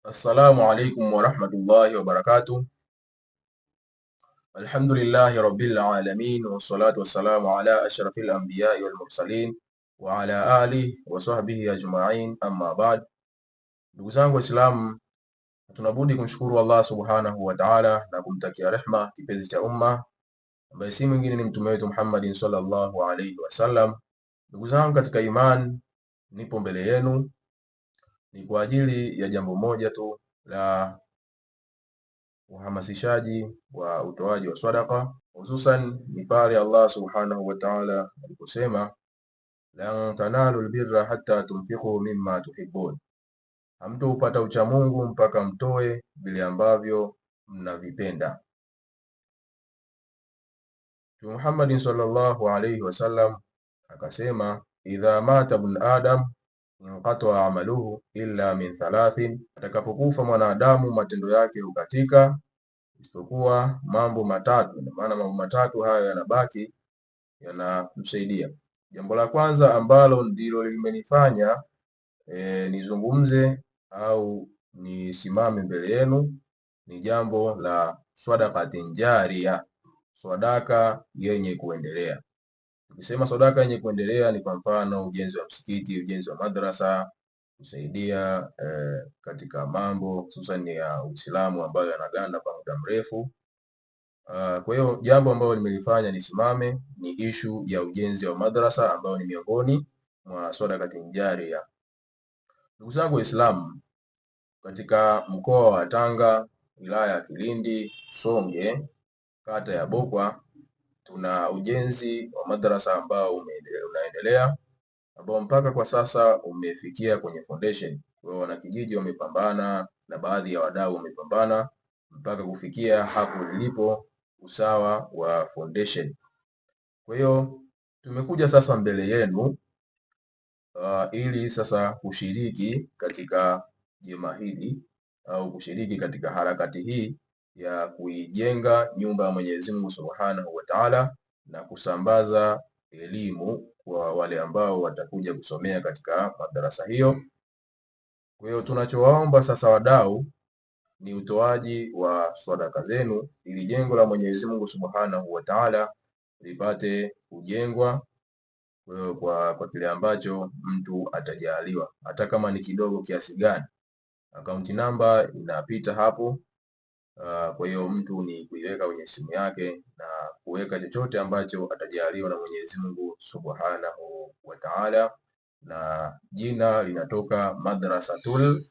Assalamu alaikum warahmatullahi wabarakatuh. Alhamdulillahi rabbil alamin wassalatu wassalamu ala ashrafil anbiyai wal mursalin wa ala alihi wa sahbihi ajma'in, amma ba'd. Ndugu zangu Waislamu, tunabudi kumshukuru Allah subhanahu wa ta'ala na kumtakia rehma kipenzi cha umma ambaye si mwingine ni mtume wetu Muhammadin sallallahu alayhi wasallam. Ndugu zangu katika iman, nipo mbele yenu ni kwa ajili ya jambo moja tu la uhamasishaji wa utoaji wa sadaqa, hususan ni pale Allah subhanahu wa ta'ala aliposema lan tanalu albirra hatta tunfiqu mimma tuhibbun, hamtopata ucha Mungu mpaka mtoe vile ambavyo mnavipenda. Mtume Muhammad sallallahu alayhi wasallam akasema, idha mata ibn adam inqata amaluhu illa min thalathin, atakapokufa mwanadamu matendo yake hukatika isipokuwa mambo matatu. Ina maana mambo matatu hayo yanabaki yanamsaidia. Jambo la kwanza ambalo ndilo limenifanya nizungumze au nisimame mbele yenu ni jambo la sadaqatin jariya, sadaka yenye kuendelea. Tukisema sadaka yenye kuendelea ni kwa mfano ujenzi wa msikiti, ujenzi wa madrasa, kusaidia katika mambo hususan ya Uislamu ambayo yanaganda kwa muda mrefu. Kwa hiyo jambo ambalo limelifanya nisimame ni ishu ya ujenzi wa madrasa ambayo ni miongoni mwa sadaqatin jariya. Ndugu zangu Waislamu, katika mkoa wa Tanga, wilaya ya Kilindi, Songe, kata ya Bokwa, tuna ujenzi wa madrasa ambao unaendelea, ambao mpaka kwa sasa umefikia kwenye foundation. Kwa hiyo wanakijiji wamepambana na baadhi ya wadau wamepambana mpaka kufikia hapo lilipo usawa wa foundation. Kwa hiyo tumekuja sasa mbele yenu ili sasa kushiriki katika jema hili au kushiriki katika harakati hii ya kuijenga nyumba ya Mwenyezi Mungu Subhanahu wa Ta'ala na kusambaza elimu kwa wale ambao watakuja kusomea katika madarasa hiyo. Kwa hiyo tunachowaomba sasa wadau ni utoaji wa sadaka zenu ili jengo la Mwenyezi Mungu Subhanahu wa Ta'ala lipate kujengwa kwa kile ambacho mtu atajaliwa, hata kama ni kidogo kiasi gani. Akaunti namba inapita hapo. Kwa hiyo mtu ni kuiweka kwenye simu yake na kuweka chochote ambacho atajaliwa na Mwenyezi Mungu Subhanahu wa Ta'ala, na jina linatoka Madrasatul